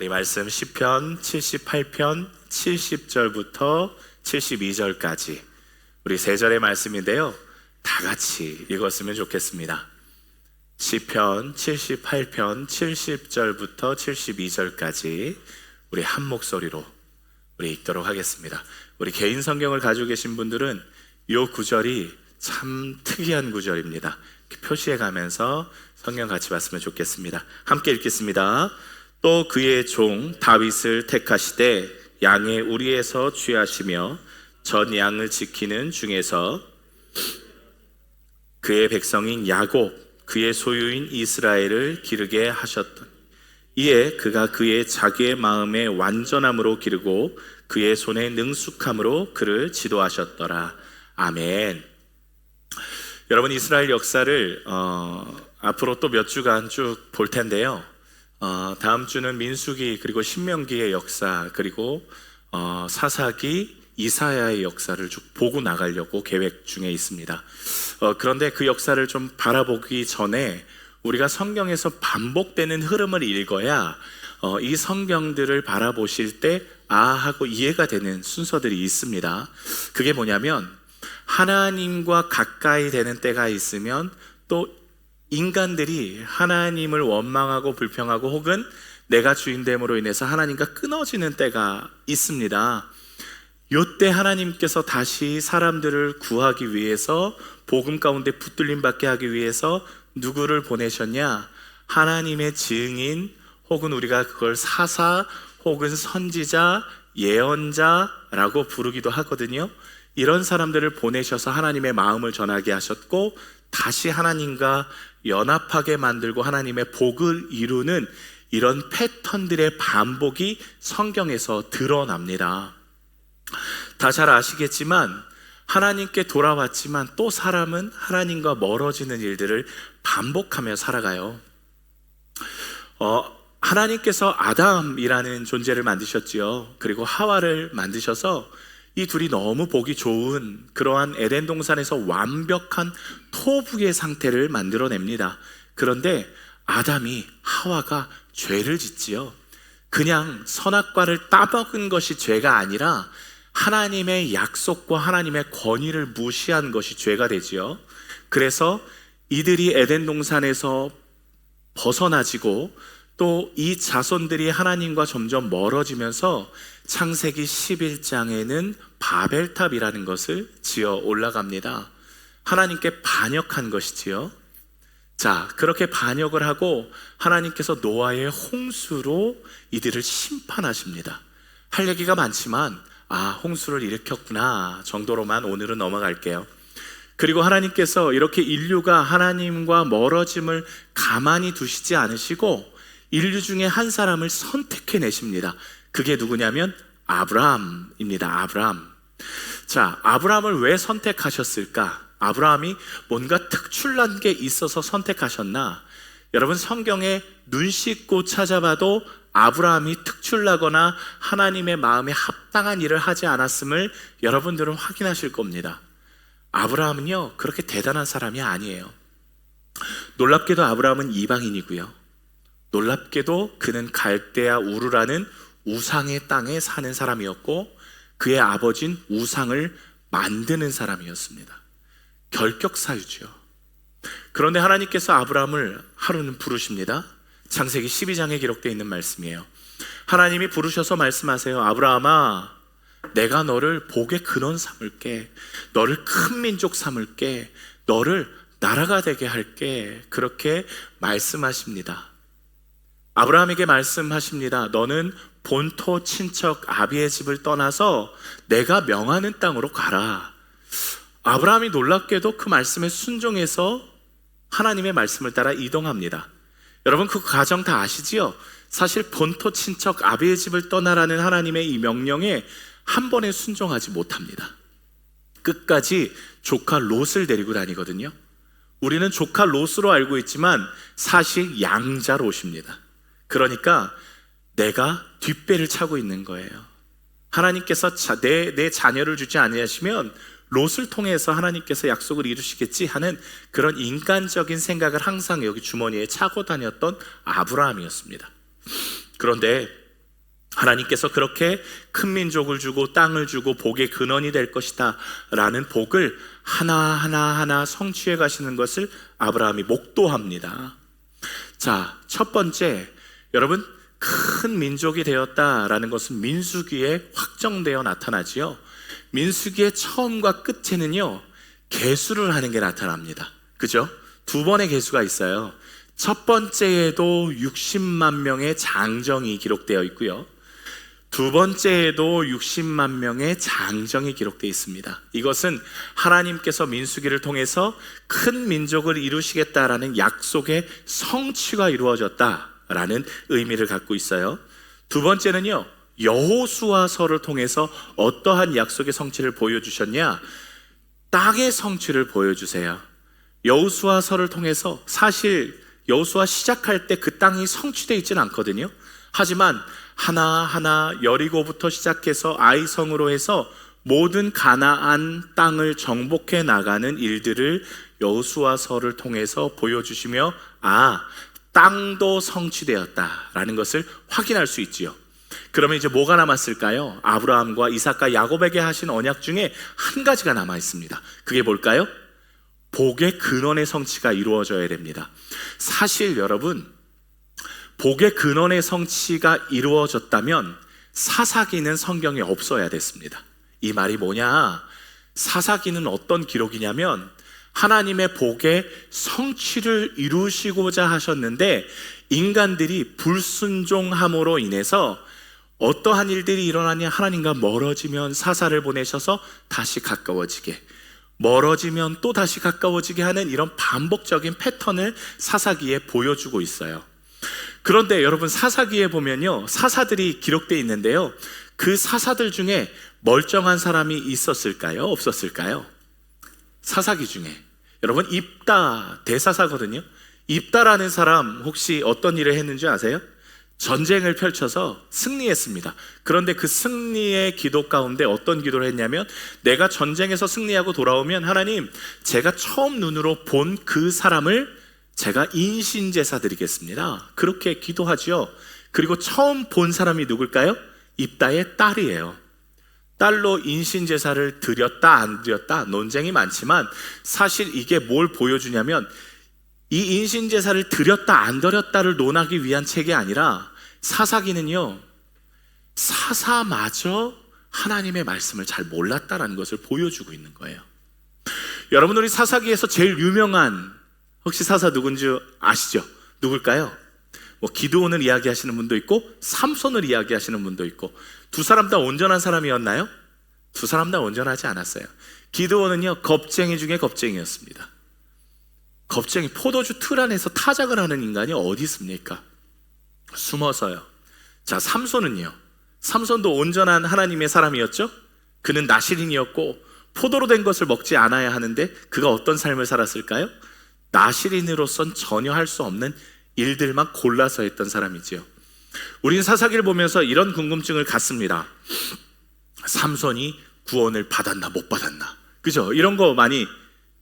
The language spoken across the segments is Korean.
우리 말씀 시편 78편 70절부터 72절까지 우리 세 절의 말씀인데요, 다 같이 읽었으면 좋겠습니다. 시편 78편 70절부터 72절까지 우리 한 목소리로 우리 읽도록 하겠습니다. 우리 개인 성경을 가지고 계신 분들은 이 구절이 참 특이한 구절입니다. 표시해 가면서 성경 같이 봤으면 좋겠습니다. 함께 읽겠습니다. 또 그의 종 다윗을 택하시되 양의 우리에서 취하시며 전 양을 지키는 중에서 그의 백성인 야곱 그의 소유인 이스라엘을 기르게 하셨던 이에 그가 그의 자기의 마음에 완전함으로 기르고 그의 손에 능숙함으로 그를 지도하셨더라. 아멘. 여러분, 이스라엘 역사를 앞으로 또 몇 주간 쭉 볼 텐데요, 다음 주는 민수기 그리고 신명기의 역사 그리고 사사기 이사야의 역사를 쭉 보고 나가려고 계획 중에 있습니다. 그런데 그 역사를 좀 바라보기 전에 우리가 성경에서 반복되는 흐름을 읽어야 이 성경들을 바라보실 때 하고 이해가 되는 순서들이 있습니다. 그게 뭐냐면, 하나님과 가까이 되는 때가 있으면 또 인간들이 하나님을 원망하고 불평하고 혹은 내가 주인됨으로 인해서 하나님과 끊어지는 때가 있습니다. 이때 하나님께서 다시 사람들을 구하기 위해서, 복음 가운데 붙들림 받게 하기 위해서 누구를 보내셨냐? 하나님의 증인, 혹은 우리가 그걸 사사 혹은 선지자, 예언자라고 부르기도 하거든요. 이런 사람들을 보내셔서 하나님의 마음을 전하게 하셨고, 다시 하나님과 연합하게 만들고 하나님의 복을 이루는 이런 패턴들의 반복이 성경에서 드러납니다. 다 잘 아시겠지만 하나님께 돌아왔지만 또 사람은 하나님과 멀어지는 일들을 반복하며 살아가요. 하나님께서 아담이라는 존재를 만드셨지요. 그리고 하와를 만드셔서 이 둘이 너무 보기 좋은 그러한 에덴 동산에서 완벽한 토부의 상태를 만들어냅니다. 그런데 아담이, 하와가 죄를 짓지요. 그냥 선악과를 따먹은 것이 죄가 아니라 하나님의 약속과 하나님의 권위를 무시한 것이 죄가 되지요. 그래서 이들이 에덴 동산에서 벗어나지고 또 이 자손들이 하나님과 점점 멀어지면서 창세기 11장에는 바벨탑이라는 것을 지어 올라갑니다. 하나님께 반역한 것이지요. 자, 그렇게 반역을 하고 하나님께서 노아의 홍수로 이들을 심판하십니다. 할 얘기가 많지만 홍수를 일으켰구나 정도로만 오늘은 넘어갈게요. 그리고 하나님께서 이렇게 인류가 하나님과 멀어짐을 가만히 두시지 않으시고 인류 중에 한 사람을 선택해내십니다. 그게 누구냐면 아브라함입니다. 아브라함. 자, 아브라함을 왜 선택하셨을까? 아브라함이 뭔가 특출난 게 있어서 선택하셨나? 여러분, 성경에 눈 씻고 찾아봐도 아브라함이 특출나거나 하나님의 마음에 합당한 일을 하지 않았음을 여러분들은 확인하실 겁니다. 아브라함은요, 그렇게 대단한 사람이 아니에요. 놀랍게도 아브라함은 이방인이고요, 놀랍게도 그는 갈대아 우르라는 우상의 땅에 사는 사람이었고, 그의 아버지는 우상을 만드는 사람이었습니다. 결격사유죠. 그런데 하나님께서 아브라함을 하루는 부르십니다. 창세기 12장에 기록되어 있는 말씀이에요. 하나님이 부르셔서 말씀하세요. 아브라함아, 내가 너를 복의 근원 삼을게, 너를 큰 민족 삼을게, 너를 나라가 되게 할게. 그렇게 말씀하십니다. 아브라함에게 말씀하십니다. 너는 본토 친척 아비의 집을 떠나서 내가 명하는 땅으로 가라. 아브라함이 놀랍게도 그 말씀에 순종해서 하나님의 말씀을 따라 이동합니다. 여러분, 그 과정 다 아시지요? 사실 본토 친척 아비의 집을 떠나라는 하나님의 이 명령에 한 번에 순종하지 못합니다. 끝까지 조카 롯을 데리고 다니거든요. 우리는 조카 롯으로 알고 있지만 사실 양자 롯입니다. 그러니까 내가 뒷배를 차고 있는 거예요. 하나님께서 내 자녀를 주지 아니하시면 롯을 통해서 하나님께서 약속을 이루시겠지 하는 그런 인간적인 생각을 항상 여기 주머니에 차고 다녔던 아브라함이었습니다. 그런데 하나님께서 그렇게 큰 민족을 주고 땅을 주고 복의 근원이 될 것이다 라는 복을 하나하나 성취해 가시는 것을 아브라함이 목도합니다. 자, 첫 번째, 여러분, 큰 민족이 되었다라는 것은 민수기에 확정되어 나타나지요. 민수기의 처음과 끝에는요, 계수를 하는 게 나타납니다. 그죠? 두 번의 계수가 있어요. 첫 번째에도 60만 명의 장정이 기록되어 있고요, 두 번째에도 60만 명의 장정이 기록되어 있습니다. 이것은 하나님께서 민수기를 통해서 큰 민족을 이루시겠다라는 약속의 성취가 이루어졌다라는 의미를 갖고 있어요. 두 번째는요, 여호수아서를 통해서 어떠한 약속의 성취를 보여주셨냐? 땅의 성취를 보여주세요. 여호수아서를 통해서 사실 여호수아 시작할 때 그 땅이 성취되어 있지는 않거든요. 하지만 하나하나 여리고부터 시작해서 아이성으로 해서 모든 가나안 땅을 정복해 나가는 일들을 여호수아서를 통해서 보여주시며, 땅도 성취되었다라는 것을 확인할 수 있지요. 그러면 이제 뭐가 남았을까요? 아브라함과 이삭과 야곱에게 하신 언약 중에 한 가지가 남아 있습니다. 그게 뭘까요? 복의 근원의 성취가 이루어져야 됩니다. 사실 여러분, 복의 근원의 성취가 이루어졌다면 사사기는 성경에 없어야 됐습니다. 이 말이 뭐냐? 사사기는 어떤 기록이냐면 하나님의 복의 성취를 이루시고자 하셨는데 인간들이 불순종함으로 인해서 어떠한 일들이 일어나냐? 하나님과 멀어지면 사사를 보내셔서 다시 가까워지게, 멀어지면 또 다시 가까워지게 하는 이런 반복적인 패턴을 사사기에 보여주고 있어요. 그런데 여러분, 사사기에 보면요, 사사들이 기록되어 있는데요, 그 사사들 중에 멀쩡한 사람이 있었을까요? 없었을까요? 사사기 중에 여러분, 입다 대사사거든요. 입다라는 사람 혹시 어떤 일을 했는지 아세요? 전쟁을 펼쳐서 승리했습니다. 그런데 그 승리의 기도 가운데 어떤 기도를 했냐면, 내가 전쟁에서 승리하고 돌아오면 하나님, 제가 처음 눈으로 본 그 사람을 제가 인신제사 드리겠습니다. 그렇게 기도하죠. 그리고 처음 본 사람이 누굴까요? 입다의 딸이에요. 딸로 인신제사를 드렸다 안 드렸다 논쟁이 많지만 사실 이게 뭘 보여주냐면, 이 인신제사를 드렸다 안 드렸다를 논하기 위한 책이 아니라 사사기는요, 사사마저 하나님의 말씀을 잘 몰랐다라는 것을 보여주고 있는 거예요. 여러분, 우리 사사기에서 제일 유명한 혹시 사사 누군지 아시죠? 누굴까요? 기드온을 이야기하시는 분도 있고 삼손을 이야기하시는 분도 있고, 두 사람 다 온전한 사람이었나요? 두 사람 다 온전하지 않았어요. 기드온은요, 겁쟁이 중에 겁쟁이였습니다. 겁쟁이, 포도주 틀 안에서 타작을 하는 인간이 어디 있습니까? 숨어서요. 자, 삼손은요, 삼손도 온전한 하나님의 사람이었죠? 그는 나실인이었고 포도로 된 것을 먹지 않아야 하는데 그가 어떤 삶을 살았을까요? 나실인으로선 전혀 할 수 없는 일들만 골라서 했던 사람이지요. 우리는 사사기를 보면서 이런 궁금증을 갖습니다. 삼손이 구원을 받았나 못 받았나, 그죠? 이런 거 많이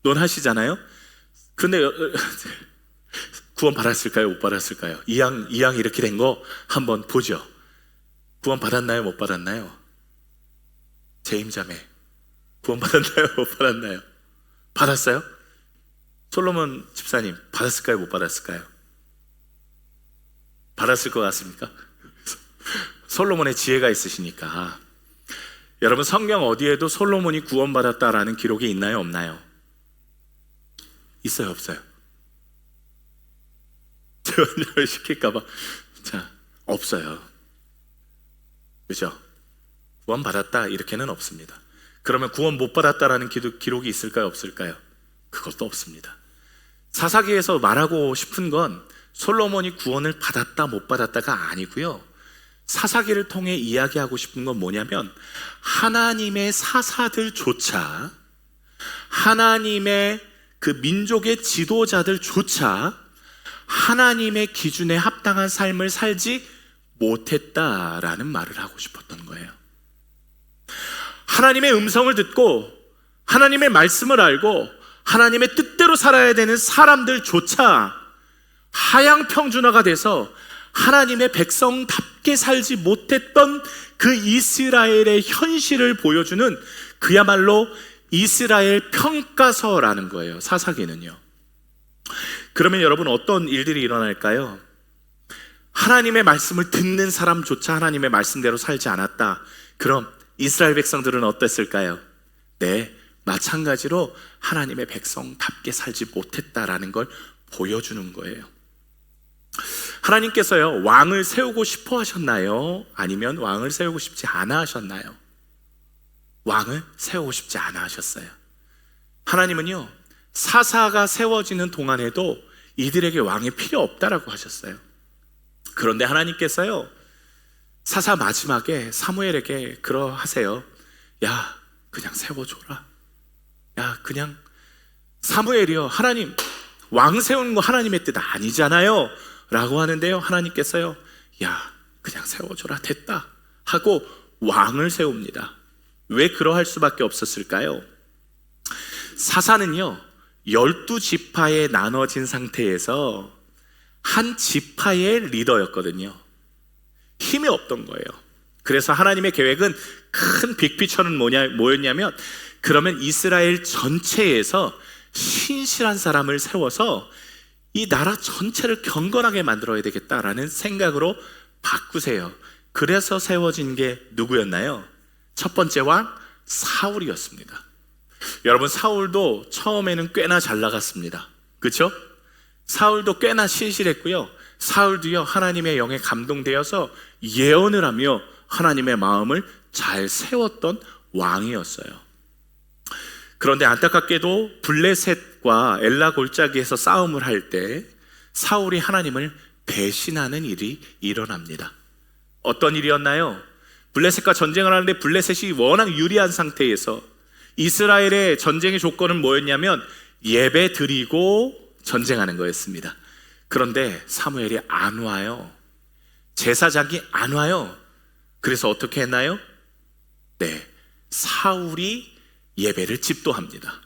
논하시잖아요. 근데 구원 받았을까요? 못 받았을까요? 이양 이렇게 된 거 한번 보죠. 구원 받았나요? 못 받았나요? 제임자매 구원 받았나요? 못 받았나요? 받았어요? 솔로몬 집사님 받았을까요? 못 받았을까요? 받았을 것 같습니까? 솔로몬의 지혜가 있으시니까. 여러분, 성경 어디에도 솔로몬이 구원받았다라는 기록이 있나요? 없나요? 있어요? 없어요? 재혼을 시킬까봐. 자, 없어요. 그죠? 구원 받았다 이렇게는 없습니다. 그러면 구원 못 받았다라는 기록이 있을까요? 없을까요? 그것도 없습니다. 사사기에서 말하고 싶은 건 솔로몬이 구원을 받았다 못 받았다가 아니고요, 사사기를 통해 이야기하고 싶은 건 뭐냐면, 하나님의 사사들조차, 하나님의 그 민족의 지도자들조차 하나님의 기준에 합당한 삶을 살지 못했다라는 말을 하고 싶었던 거예요. 하나님의 음성을 듣고 하나님의 말씀을 알고 하나님의 뜻대로 살아야 되는 사람들조차 하양평준화가 돼서 하나님의 백성답게 함께 살지 못했던 그 이스라엘의 현실을 보여주는 그야말로 이스라엘 평가서라는 거예요, 사사기는요. 그러면 여러분, 어떤 일들이 일어날까요? 하나님의 말씀을 듣는 사람조차 하나님의 말씀대로 살지 않았다. 그럼 이스라엘 백성들은 어땠을까요? 네, 마찬가지로 하나님의 백성답게 살지 못했다라는 걸 보여주는 거예요. 하나님께서요, 왕을 세우고 싶어 하셨나요? 아니면 왕을 세우고 싶지 않아 하셨나요? 왕을 세우고 싶지 않아 하셨어요. 하나님은요, 사사가 세워지는 동안에도 이들에게 왕이 필요 없다라고 하셨어요. 그런데 하나님께서요, 사사 마지막에 사무엘에게 그러하세요. 야, 그냥 세워줘라. 야, 그냥 사무엘이요, 하나님 왕 세우는 거 하나님의 뜻 아니잖아요 라고 하는데요, 하나님께서요, 야, 그냥 세워줘라, 됐다 하고 왕을 세웁니다. 왜 그러할 수밖에 없었을까요? 사사는요, 12지파에 나눠진 상태에서 한 지파의 리더였거든요. 힘이 없던 거예요. 그래서 하나님의 계획은 큰 빅피처는 뭐였냐면, 그러면 이스라엘 전체에서 신실한 사람을 세워서 이 나라 전체를 경건하게 만들어야 되겠다라는 생각으로 바꾸세요. 그래서 세워진 게 누구였나요? 첫 번째 왕 사울이었습니다. 여러분, 사울도 처음에는 꽤나 잘 나갔습니다. 그렇죠? 사울도 꽤나 신실했고요, 사울도요, 하나님의 영에 감동되어서 예언을 하며 하나님의 마음을 잘 세웠던 왕이었어요. 그런데 안타깝게도 블레셋과 엘라 골짜기에서 싸움을 할 때 사울이 하나님을 배신하는 일이 일어납니다. 어떤 일이었나요? 블레셋과 전쟁을 하는데 블레셋이 워낙 유리한 상태에서 이스라엘의 전쟁의 조건은 뭐였냐면 예배 드리고 전쟁하는 거였습니다. 그런데 사무엘이 안 와요. 제사장이 안 와요. 그래서 어떻게 했나요? 네, 사울이 예배를 집도합니다.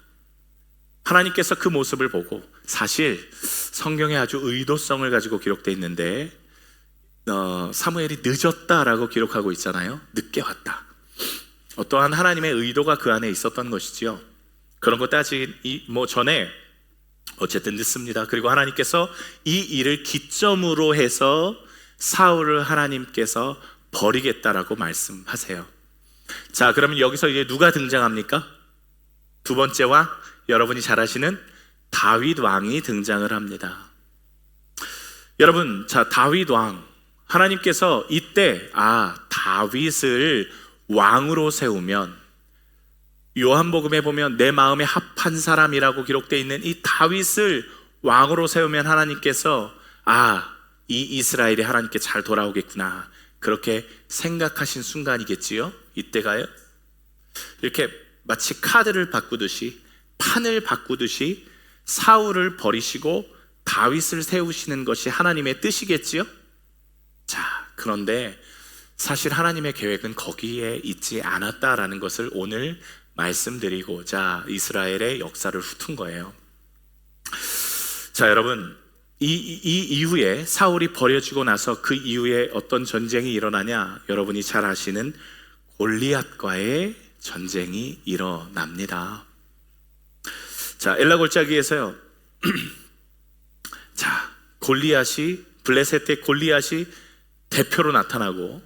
하나님께서 그 모습을 보고, 사실 성경에 아주 의도성을 가지고 기록되어 있는데 사무엘이 늦었다라고 기록하고 있잖아요. 늦게 왔다. 어떠한 하나님의 의도가 그 안에 있었던 것이지요. 그런 거 따지기 전에 어쨌든 늦습니다. 그리고 하나님께서 이 일을 기점으로 해서 사울을 하나님께서 버리겠다라고 말씀하세요. 자, 그러면 여기서 이제 누가 등장합니까? 두 번째 왕, 여러분이 잘 아시는 다윗 왕이 등장을 합니다. 여러분, 자, 다윗 왕, 하나님께서 이때 다윗을 왕으로 세우면, 요한복음에 보면 내 마음에 합한 사람이라고 기록되어 있는 이 다윗을 왕으로 세우면 하나님께서 이 이스라엘이 하나님께 잘 돌아오겠구나, 그렇게 생각하신 순간이겠지요. 이때가요, 이렇게 마치 카드를 바꾸듯이, 판을 바꾸듯이 사울을 버리시고 다윗을 세우시는 것이 하나님의 뜻이겠지요. 자, 그런데 사실 하나님의 계획은 거기에 있지 않았다라는 것을 오늘 말씀드리고자 이스라엘의 역사를 훑은 거예요. 자, 여러분, 이 이후에 사울이 버려지고 나서 그 이후에 어떤 전쟁이 일어나냐? 여러분이 잘 아시는 골리앗과의 전쟁이 일어납니다. 자, 엘라 골짜기에서요, 자, 블레셋의 골리앗이 대표로 나타나고,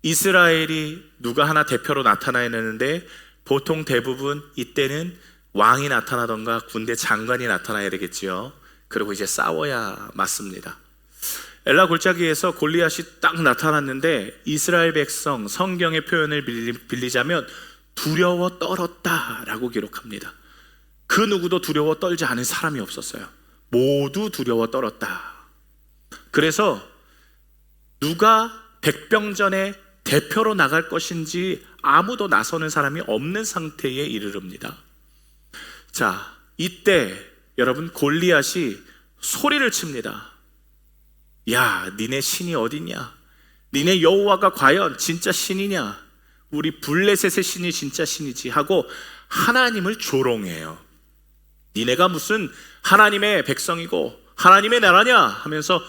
이스라엘이 누가 하나 대표로 나타나야 되는데 보통 대부분 이때는 왕이 나타나던가 군대 장관이 나타나야 되겠지요. 그리고 이제 싸워야 맞습니다. 엘라 골짜기에서 골리앗이 딱 나타났는데 이스라엘 백성, 성경의 표현을 빌리자면 두려워 떨었다라고 기록합니다. 그 누구도 두려워 떨지 않은 사람이 없었어요. 모두 두려워 떨었다. 그래서 누가 백병전에 대표로 나갈 것인지 아무도 나서는 사람이 없는 상태에 이르릅니다. 자, 이때 여러분, 골리앗이 소리를 칩니다. 야, 니네 신이 어디냐? 니네 여호와가 과연 진짜 신이냐? 우리 블레셋의 신이 진짜 신이지 하고 하나님을 조롱해요. 니네가 무슨 하나님의 백성이고 하나님의 나라냐 하면서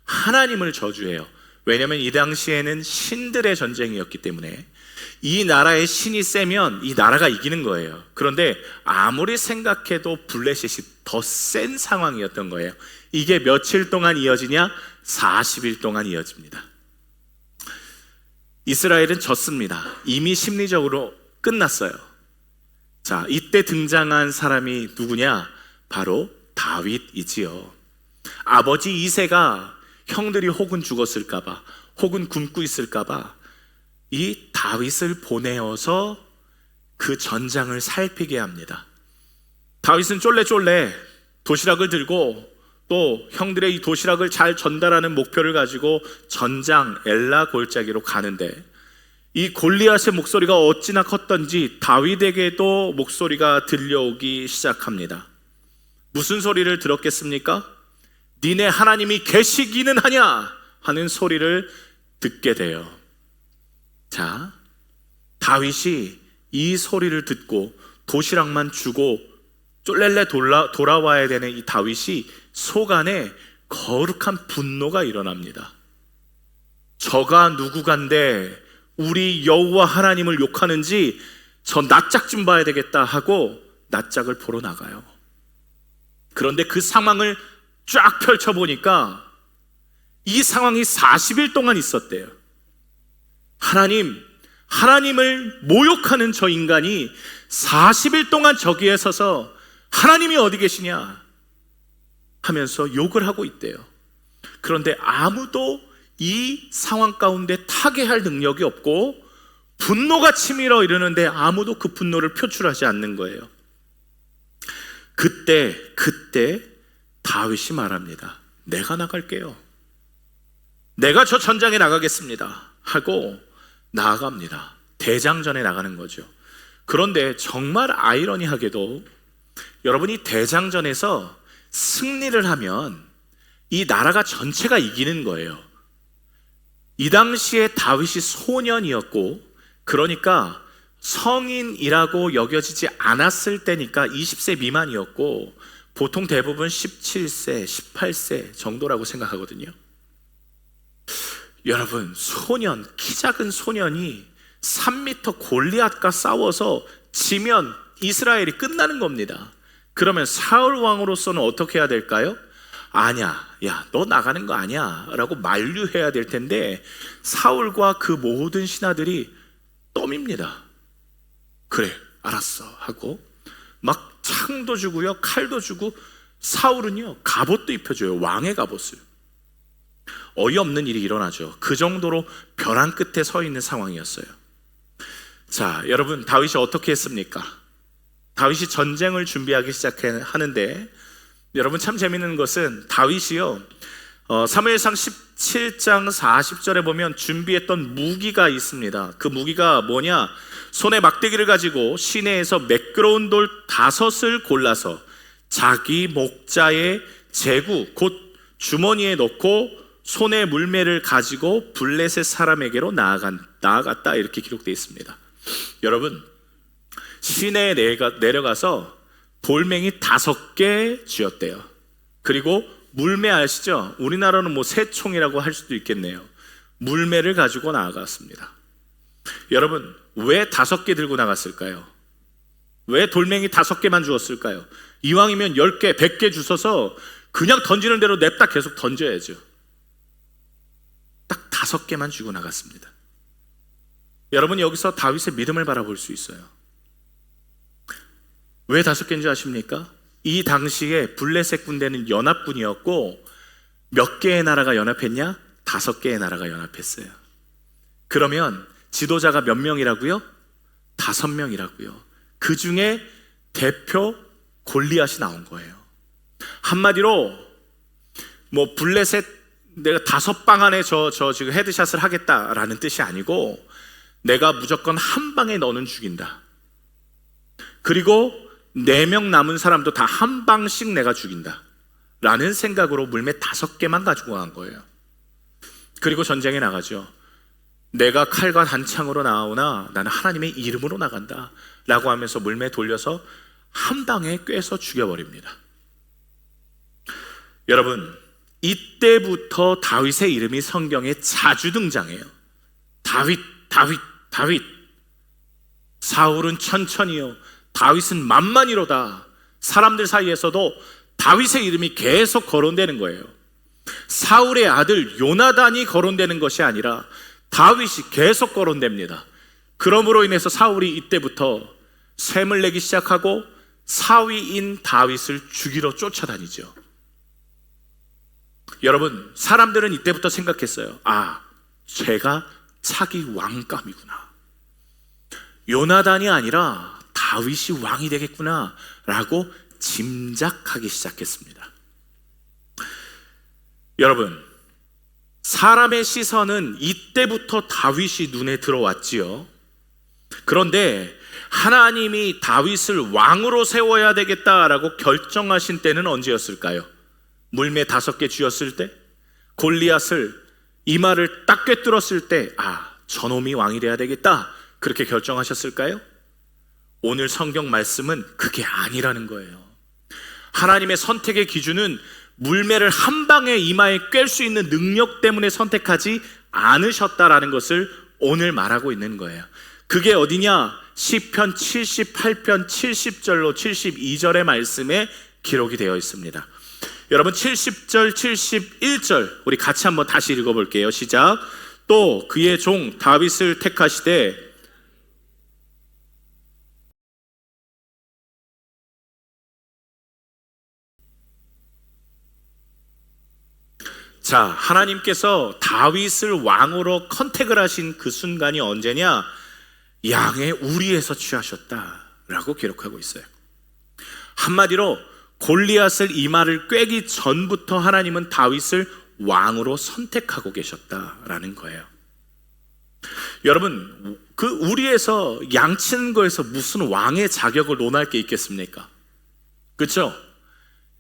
하나님을 저주해요. 왜냐하면 이 당시에는 신들의 전쟁이었기 때문에 이 나라의 신이 세면 이 나라가 이기는 거예요. 그런데 아무리 생각해도 블레셋이 더 센 상황이었던 거예요. 이게 며칠 동안 이어지냐? 40일 동안 이어집니다. 이스라엘은 졌습니다. 이미 심리적으로 끝났어요. 자, 이때 등장한 사람이 누구냐? 바로 다윗이지요. 아버지 이새가 형들이 혹은 죽었을까봐, 혹은 굶고 있을까봐 이 다윗을 보내어서 그 전장을 살피게 합니다. 다윗은 쫄래쫄래 도시락을 들고 또 형들의 이 도시락을 잘 전달하는 목표를 가지고 전장 엘라 골짜기로 가는데, 이 골리앗의 목소리가 어찌나 컸던지 다윗에게도 목소리가 들려오기 시작합니다. 무슨 소리를 들었겠습니까? 니네 하나님이 계시기는 하냐 하는 소리를 듣게 돼요. 자, 다윗이 이 소리를 듣고 도시락만 주고 쫄렐레 돌아와야 되는 이 다윗이 속 안에 거룩한 분노가 일어납니다. 저가 누구간데 우리 여호와 하나님을 욕하는지 저 낯짝 좀 봐야 되겠다 하고 낯짝을 보러 나가요. 그런데 그 상황을 쫙 펼쳐보니까 이 상황이 40일 동안 있었대요. 하나님을 모욕하는 저 인간이 40일 동안 저기에 서서 하나님이 어디 계시냐 하면서 욕을 하고 있대요. 그런데 아무도 이 상황 가운데 타개할 능력이 없고 분노가 치밀어 이르는데 아무도 그 분노를 표출하지 않는 거예요. 그때 다윗이 말합니다. 내가 나갈게요. 내가 저 전장에 나가겠습니다 하고 나아갑니다. 대장전에 나가는 거죠. 그런데 정말 아이러니하게도 여러분이 대장전에서 승리를 하면 이 나라가 전체가 이기는 거예요. 이 당시에 다윗이 소년이었고, 그러니까 성인이라고 여겨지지 않았을 때니까 20세 미만이었고, 보통 대부분 17세, 18세 정도라고 생각하거든요. 여러분, 키 작은 소년이 3m 골리앗과 싸워서 지면 이스라엘이 끝나는 겁니다. 그러면 사울 왕으로서는 어떻게 해야 될까요? 아니야, 야, 너 나가는 거 아니야 라고 만류해야 될 텐데 사울과 그 모든 신하들이 떠밉니다. 그래, 알았어 하고 막 창도 주고요, 칼도 주고, 사울은요 갑옷도 입혀줘요. 왕의 갑옷을. 어이없는 일이 일어나죠. 그 정도로 벼랑 끝에 서 있는 상황이었어요. 자, 여러분, 다윗이 어떻게 했습니까? 다윗이 전쟁을 준비하기 시작하는데, 여러분 참 재밌는 것은 다윗이요, 사무엘상 17장 40절에 보면 준비했던 무기가 있습니다. 그 무기가 뭐냐? 손에 막대기를 가지고 시내에서 매끄러운 돌 5을 골라서 자기 목자의 제구 곧 주머니에 넣고 손에 물매를 가지고 블레셋 사람에게로 나아갔다 이렇게 기록되어 있습니다. 여러분, 시내에 내려가서 돌멩이 5개 쥐었대요. 그리고 물매 아시죠? 우리나라는 뭐 새총이라고 할 수도 있겠네요. 물매를 가지고 나아갔습니다. 여러분, 왜 5개 들고 나갔을까요? 왜 돌멩이 5개만 주었을까요? 이왕이면 10개, 100개 주셔서 그냥 던지는 대로 냅다 계속 던져야죠. 딱 5개만 주고 나갔습니다. 여러분, 여기서 다윗의 믿음을 바라볼 수 있어요. 왜 5개인지 아십니까? 이 당시에 블레셋 군대는 연합군이었고 몇 개의 나라가 연합했냐? 5개의 나라가 연합했어요. 그러면 지도자가 몇 명이라고요? 5명이라고요. 그 중에 대표 골리앗이 나온 거예요. 한마디로 뭐 블레셋 내가 5방 안에 저 지금 헤드샷을 하겠다라는 뜻이 아니고, 내가 무조건 한 방에 너는 죽인다. 그리고 4명 남은 사람도 다 한 방씩 내가 죽인다 라는 생각으로 물매 5개만 가지고 간 거예요. 그리고 전쟁에 나가죠. 내가 칼과 단창으로 나오나 나는 하나님의 이름으로 나간다 라고 하면서 물매 돌려서 한 방에 꿰서 죽여버립니다. 여러분, 이때부터 다윗의 이름이 성경에 자주 등장해요. 다윗, 다윗, 다윗. 사울은 천천히요, 다윗은 만만히로다. 사람들 사이에서도 다윗의 이름이 계속 거론되는 거예요. 사울의 아들 요나단이 거론되는 것이 아니라 다윗이 계속 거론됩니다. 그러므로 인해서 사울이 이때부터 셈을 내기 시작하고 사위인 다윗을 죽이러 쫓아다니죠. 여러분, 사람들은 이때부터 생각했어요. 아, 제가 차기 왕감이구나, 요나단이 아니라 다윗이 왕이 되겠구나 라고 짐작하기 시작했습니다. 여러분, 사람의 시선은 이때부터 다윗이 눈에 들어왔지요. 그런데 하나님이 다윗을 왕으로 세워야 되겠다라고 결정하신 때는 언제였을까요? 물매 5개 쥐었을 때, 골리앗을 이마를 딱 꿰뚫었을 때, 아, 저놈이 왕이 돼야 되겠다, 그렇게 결정하셨을까요? 오늘 성경 말씀은 그게 아니라는 거예요. 하나님의 선택의 기준은 물매를 한 방에 이마에 꿰 수 있는 능력 때문에 선택하지 않으셨다라는 것을 오늘 말하고 있는 거예요. 그게 어디냐? 시편 78편 70절로 72절의 말씀에 기록이 되어 있습니다. 여러분, 70절 71절 우리 같이 한번 다시 읽어볼게요. 시작. 또 그의 종 다윗을 택하시되 자, 하나님께서 다윗을 왕으로 컨택을 하신 그 순간이 언제냐? 양의 우리에서 취하셨다라고 기록하고 있어요. 한마디로 골리앗을 이마를 꿰기 전부터 하나님은 다윗을 왕으로 선택하고 계셨다라는 거예요. 여러분, 그 우리에서 양치는 거에서 무슨 왕의 자격을 논할 게 있겠습니까? 그렇죠?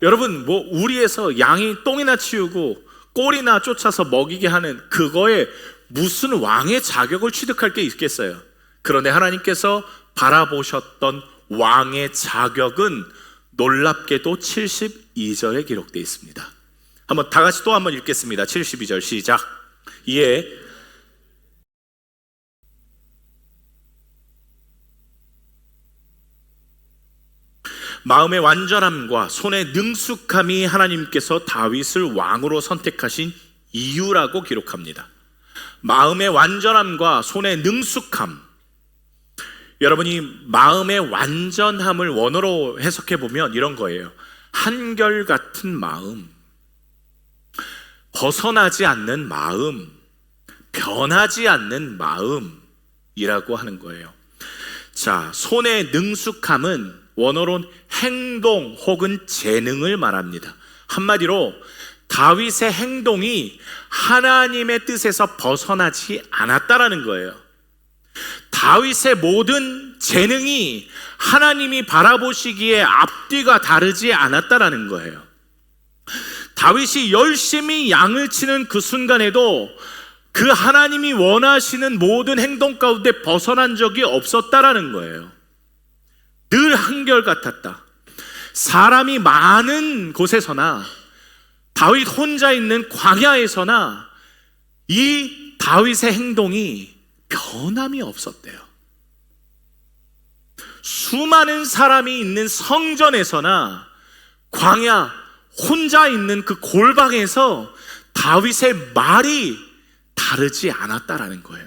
여러분, 뭐 우리에서 양이 똥이나 치우고 꼴이나 쫓아서 먹이게 하는 그거에 무슨 왕의 자격을 취득할 게 있겠어요? 그런데 하나님께서 바라보셨던 왕의 자격은 놀랍게도 72절에 기록되어 있습니다. 한번 다 같이 또 한번 읽겠습니다. 72절 시작. 이에 마음의 완전함과 손의 능숙함이 하나님께서 다윗을 왕으로 선택하신 이유라고 기록합니다. 마음의 완전함과 손의 능숙함. 여러분이 마음의 완전함을 원어로 해석해 보면 이런 거예요. 한결같은 마음, 벗어나지 않는 마음, 변하지 않는 마음이라고 하는 거예요. 자, 손의 능숙함은 원어로는 행동 혹은 재능을 말합니다. 한마디로 다윗의 행동이 하나님의 뜻에서 벗어나지 않았다라는 거예요. 다윗의 모든 재능이 하나님이 바라보시기에 앞뒤가 다르지 않았다라는 거예요. 다윗이 열심히 양을 치는 그 순간에도 그 하나님이 원하시는 모든 행동 가운데 벗어난 적이 없었다라는 거예요. 늘 한결같았다. 사람이 많은 곳에서나 다윗 혼자 있는 광야에서나 이 다윗의 행동이 변함이 없었대요. 수많은 사람이 있는 성전에서나 광야 혼자 있는 그 골방에서 다윗의 말이 다르지 않았다라는 거예요.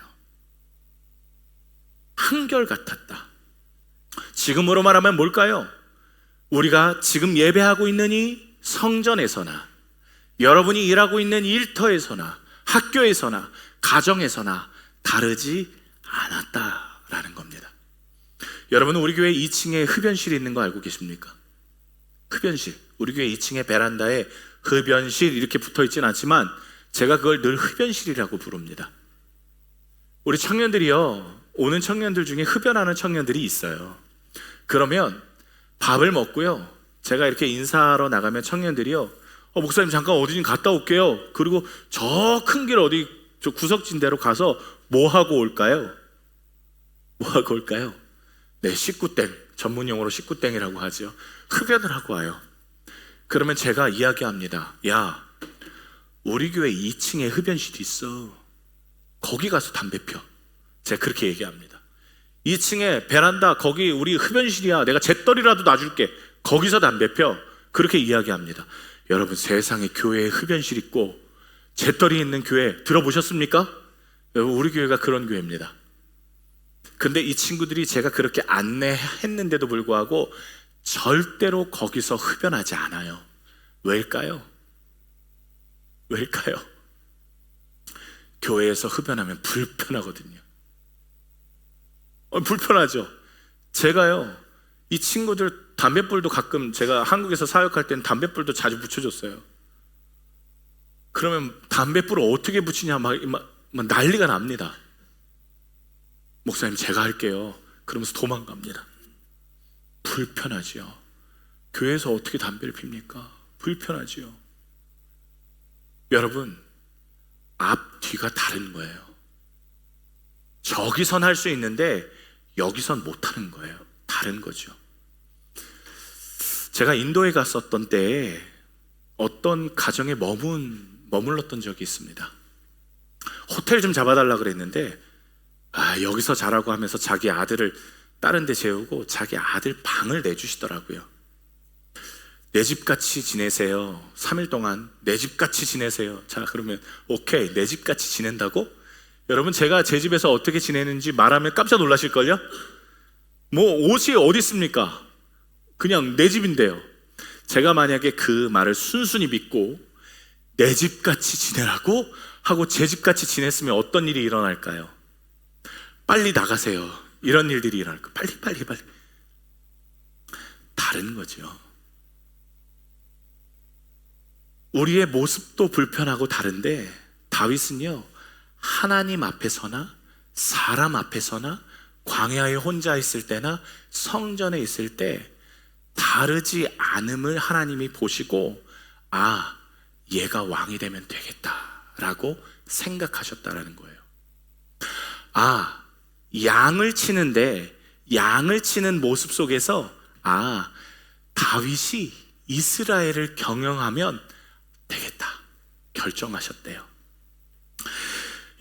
한결같았다. 지금으로 말하면 뭘까요? 우리가 지금 예배하고 있는 이 성전에서나 여러분이 일하고 있는 일터에서나 학교에서나 가정에서나 다르지 않았다라는 겁니다. 여러분은 우리 교회 2층에 흡연실이 있는 거 알고 계십니까? 흡연실, 우리 교회 2층에 베란다에 흡연실 이렇게 붙어 있지는 않지만 제가 그걸 늘 흡연실이라고 부릅니다. 우리 청년들이요, 오는 청년들 중에 흡연하는 청년들이 있어요. 그러면 밥을 먹고요, 제가 이렇게 인사하러 나가면 청년들이요, 목사님 잠깐 어디 좀 갔다 올게요. 그리고 저 큰 길 어디 저 구석진 데로 가서 뭐 하고 올까요? 뭐 하고 올까요? 네, 식구땡, 전문 용어로 식구땡이라고 하죠. 흡연을 하고 와요. 그러면 제가 이야기합니다. 야, 우리 교회 2층에 흡연실이 있어. 거기 가서 담배 펴. 제가 그렇게 얘기합니다. 2층에 베란다 거기 우리 흡연실이야. 내가 재떨이라도 놔줄게. 거기서 담배 펴. 그렇게 이야기합니다. 여러분, 세상에 교회에 흡연실 있고 재떨이 있는 교회 들어보셨습니까? 여러분, 우리 교회가 그런 교회입니다. 근데 이 친구들이 제가 그렇게 안내했는데도 불구하고 절대로 거기서 흡연하지 않아요. 왜일까요? 왜일까요? 교회에서 흡연하면 불편하거든요. 불편하죠. 제가요, 이 친구들 담뱃불도 가끔, 제가 한국에서 사역할 때는 담뱃불도 자주 붙여줬어요. 그러면 담뱃불을 어떻게 붙이냐 막 난리가 납니다. 목사님 제가 할게요. 그러면서 도망갑니다. 불편하지요. 교회에서 어떻게 담배를 핍니까? 불편하지요. 여러분, 앞 뒤가 다른 거예요. 저기선 할 수 있는데 여기선 못하는 거예요. 다른 거죠. 제가 인도에 갔었던 때에 어떤 가정에 머물렀던 적이 있습니다. 호텔 좀 잡아달라 그랬는데 여기서 자라고 하면서 자기 아들을 다른 데 재우고 자기 아들 방을 내주시더라고요. 내 집같이 지내세요. 3일 동안 내 집같이 지내세요. 자, 그러면 오케이, 내 집같이 지낸다고? 여러분, 제가 제 집에서 어떻게 지내는지 말하면 깜짝 놀라실걸요? 뭐 옷이 어디 있습니까? 그냥 내 집인데요. 제가 만약에 그 말을 순순히 믿고 내 집같이 지내라고 하고 제 집같이 지냈으면 어떤 일이 일어날까요? 빨리 나가세요. 이런 일들이 일어날 거예요. 빨리. 다른 거죠. 우리의 모습도 불편하고 다른데 다윗은요, 하나님 앞에서나 사람 앞에서나 광야에 혼자 있을 때나 성전에 있을 때 다르지 않음을 하나님이 보시고 얘가 왕이 되면 되겠다라고 생각하셨다라는 거예요. 양을 치는데 양을 치는 모습 속에서 다윗이 이스라엘을 경영하면 되겠다 결정하셨대요.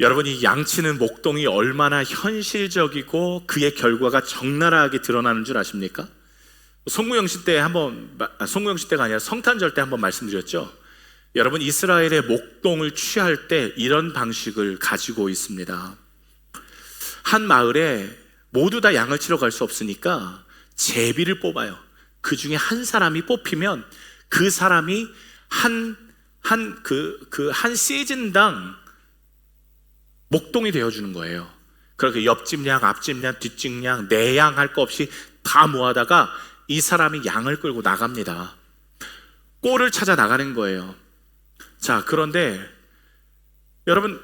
여러분, 이 양치는 목동이 얼마나 현실적이고 그의 결과가 적나라하게 드러나는 줄 아십니까? 송구영시 때가 아니라 성탄절 때 한번 말씀드렸죠. 여러분, 이스라엘의 목동을 취할 때 이런 방식을 가지고 있습니다. 한 마을에 모두 다 양을 치러 갈 수 없으니까 제비를 뽑아요. 그 중에 한 사람이 뽑히면 그 사람이 한 시즌당 목동이 되어주는 거예요. 그렇게 옆집 양, 앞집 양, 뒷집 양, 내 양 할 거 없이 다 모아다가 이 사람이 양을 끌고 나갑니다. 꼴을 찾아 나가는 거예요. 자, 그런데 여러분,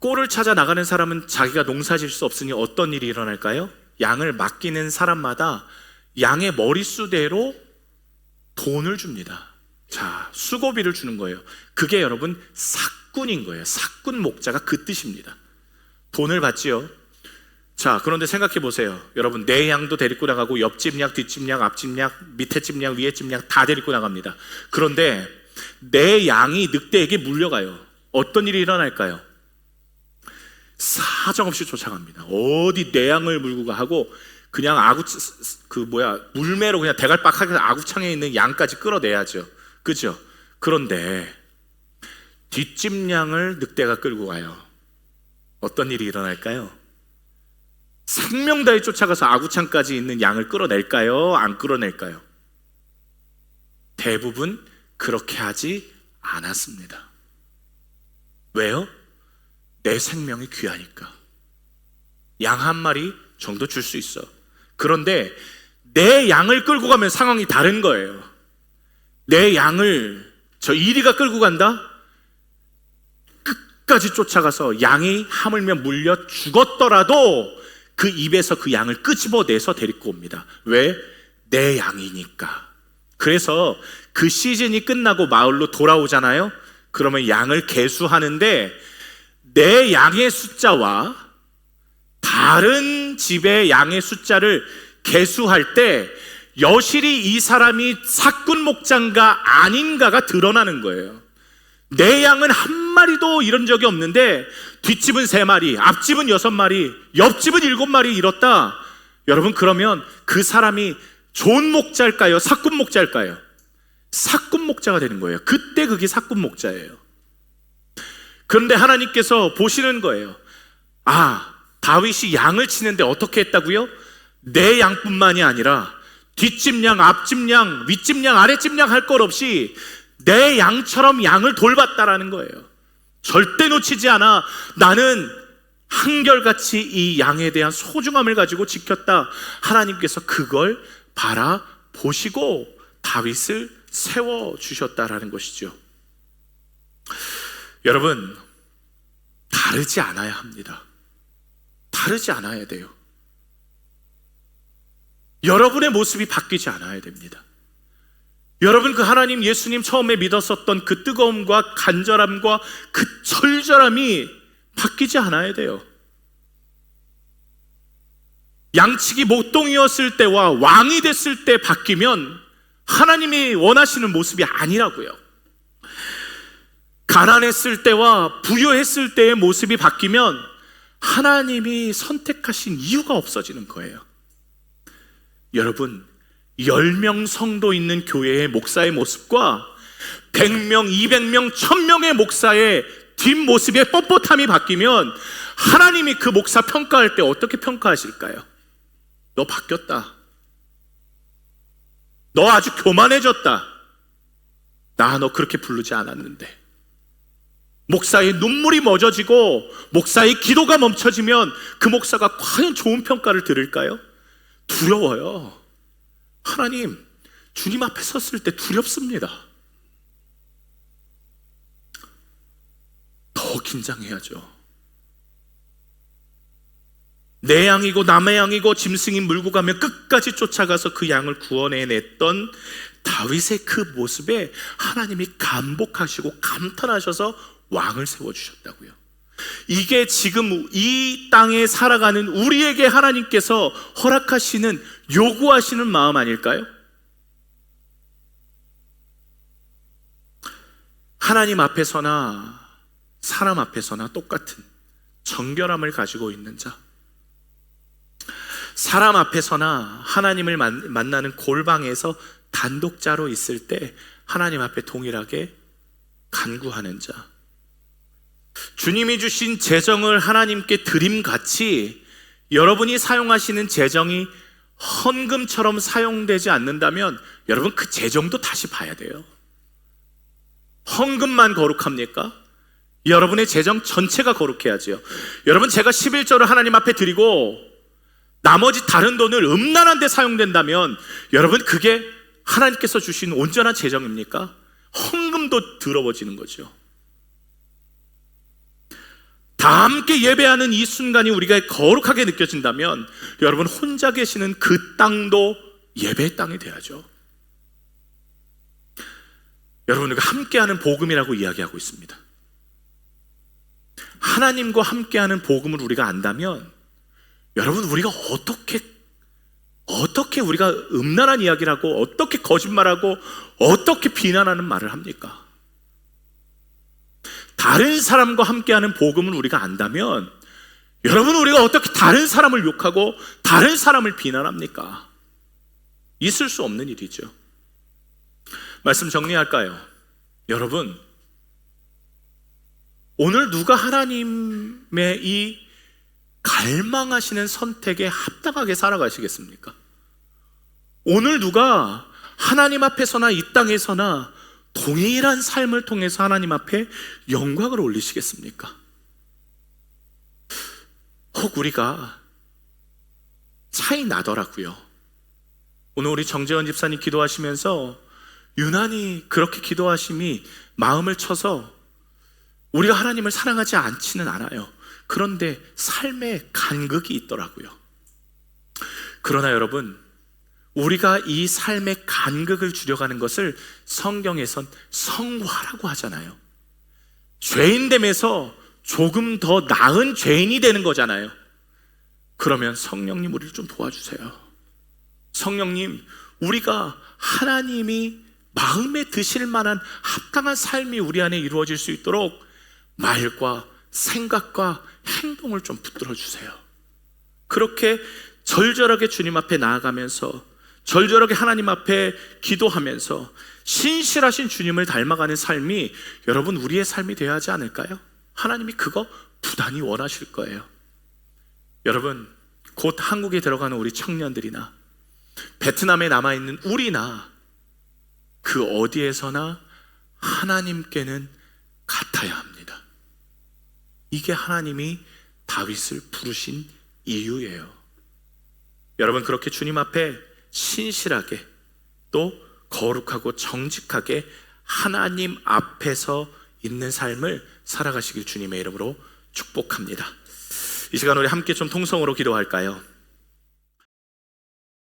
꼴을 찾아 나가는 사람은 자기가 농사 지을 수 없으니 어떤 일이 일어날까요? 양을 맡기는 사람마다 양의 머릿수대로 돈을 줍니다. 자, 수고비를 주는 거예요. 그게 여러분 삭군인 거예요. 삭군 목자가 그 뜻입니다. 돈을 받지요. 자, 그런데 생각해 보세요. 여러분, 내 양도 데리고 나가고 옆집 양, 뒷집 양, 앞집 양, 밑에 집 양, 위에 집 양 다 데리고 나갑니다. 그런데 내 양이 늑대에게 물려가요. 어떤 일이 일어날까요? 사정없이 쫓아갑니다. 어디 내 양을 물고 가 하고 그냥 물매로 그냥 대갈박하게 아구창에 있는 양까지 끌어내야죠. 그죠? 그런데 뒷집 양을 늑대가 끌고 가요. 어떤 일이 일어날까요? 생명 다해 쫓아가서 아구창까지 있는 양을 끌어낼까요? 안 끌어낼까요? 대부분 그렇게 하지 않았습니다. 왜요? 내 생명이 귀하니까. 양 한 마리 정도 줄 수 있어. 그런데 내 양을 끌고 가면 상황이 다른 거예요. 내 양을 저 이리가 끌고 간다? 끝까지 쫓아가서 양이 하물며 물려 죽었더라도 그 입에서 그 양을 끄집어내서 데리고 옵니다. 왜? 내 양이니까. 그래서 그 시즌이 끝나고 마을로 돌아오잖아요. 그러면 양을 계수하는데 내 양의 숫자와 다른 집의 양의 숫자를 계수할 때 여실히 이 사람이 삭군 목장가 아닌가가 드러나는 거예요. 내 양은 한 마리도 잃은 적이 없는데 뒷집은 3마리, 앞집은 6마리, 옆집은 7마리 잃었다. 여러분, 그러면 그 사람이 좋은 목자일까요? 사꾼 목자일까요? 사꾼 목자가 되는 거예요. 그때 그게 사꾼 목자예요. 그런데 하나님께서 보시는 거예요. 아, 다윗이 양을 치는데 어떻게 했다고요? 내 양뿐만이 아니라 뒷집 양, 앞집 양, 윗집 양, 아랫집 양 할 것 없이 내 양처럼 양을 돌봤다라는 거예요. 절대 놓치지 않아. 나는 한결같이 이 양에 대한 소중함을 가지고 지켰다. 하나님께서 그걸 바라보시고 다윗을 세워주셨다라는 것이죠. 여러분, 다르지 않아야 합니다. 다르지 않아야 돼요. 여러분의 모습이 바뀌지 않아야 됩니다. 여러분, 그 하나님 예수님 처음에 믿었었던 그 뜨거움과 간절함과 그 철저함이 바뀌지 않아야 돼요. 양치기 목동이었을 때와 왕이 됐을 때 바뀌면 하나님이 원하시는 모습이 아니라고요. 가난했을 때와 부유했을 때의 모습이 바뀌면 하나님이 선택하신 이유가 없어지는 거예요. 여러분, 10명 성도 있는 교회의 목사의 모습과 100명, 200명, 1000명의 목사의 뒷모습의 뻣뻣함이 바뀌면 하나님이 그 목사 평가할 때 어떻게 평가하실까요? 너 바뀌었다. 너 아주 교만해졌다. 나 너 그렇게 부르지 않았는데. 목사의 눈물이 멎어지고 목사의 기도가 멈춰지면 그 목사가 과연 좋은 평가를 들을까요? 두려워요. 하나님, 주님 앞에 섰을 때 두렵습니다. 더 긴장해야죠. 내 양이고 남의 양이고 짐승이 물고 가면 끝까지 쫓아가서 그 양을 구원해냈던 다윗의 그 모습에 하나님이 감복하시고 감탄하셔서 왕을 세워주셨다고요. 이게 지금 이 땅에 살아가는 우리에게 하나님께서 허락하시는, 요구하시는 마음 아닐까요? 하나님 앞에서나 사람 앞에서나 똑같은 정결함을 가지고 있는 자, 사람 앞에서나 하나님을 만나는 골방에서 단독자로 있을 때 하나님 앞에 동일하게 간구하는 자, 주님이 주신 재정을 하나님께 드림같이 여러분이 사용하시는 재정이 헌금처럼 사용되지 않는다면 여러분, 그 재정도 다시 봐야 돼요. 헌금만 거룩합니까? 여러분의 재정 전체가 거룩해야죠. 여러분, 제가 11조를 하나님 앞에 드리고 나머지 다른 돈을 음란한 데 사용된다면 여러분, 그게 하나님께서 주신 온전한 재정입니까? 헌금도 더러워지는 거죠. 다 함께 예배하는 이 순간이 우리가 거룩하게 느껴진다면 여러분, 혼자 계시는 그 땅도 예배의 땅이 돼야죠. 여러분, 우리가 함께하는 복음이라고 이야기하고 있습니다. 하나님과 함께하는 복음을 우리가 안다면 여러분, 우리가 어떻게 우리가 음란한 이야기를 하고 어떻게 거짓말하고 어떻게 비난하는 말을 합니까? 다른 사람과 함께하는 복음을 우리가 안다면 여러분, 우리가 어떻게 다른 사람을 욕하고 다른 사람을 비난합니까? 있을 수 없는 일이죠. 말씀 정리할까요? 여러분, 오늘 누가 하나님의 이 갈망하시는 선택에 합당하게 살아가시겠습니까? 오늘 누가 하나님 앞에서나 이 땅에서나 동일한 삶을 통해서 하나님 앞에 영광을 올리시겠습니까? 혹 우리가 차이 나더라고요. 오늘 우리 정재원 집사님 기도하시면서 유난히 그렇게 기도하심이 마음을 쳐서 우리가 하나님을 사랑하지 않지는 않아요. 그런데 삶에 간극이 있더라고요. 그러나 여러분, 우리가 이 삶의 간극을 줄여가는 것을 성경에선 성화라고 하잖아요. 죄인됨에서 조금 더 나은 죄인이 되는 거잖아요. 그러면 성령님, 우리를 좀 도와주세요. 성령님, 우리가 하나님이 마음에 드실 만한 합당한 삶이 우리 안에 이루어질 수 있도록 말과 생각과 행동을 좀 붙들어 주세요. 그렇게 절절하게 주님 앞에 나아가면서, 절절하게 하나님 앞에 기도하면서 신실하신 주님을 닮아가는 삶이 여러분 우리의 삶이 되어야 하지 않을까요? 하나님이 그거 부단히 원하실 거예요. 여러분, 곧 한국에 들어가는 우리 청년들이나 베트남에 남아있는 우리나 그 어디에서나 하나님께는 같아야 합니다. 이게 하나님이 다윗을 부르신 이유예요. 여러분, 그렇게 주님 앞에 신실하게 또 거룩하고 정직하게 하나님 앞에서 있는 삶을 살아가시길 주님의 이름으로 축복합니다. 이 시간 우리 함께 좀 통성으로 기도할까요?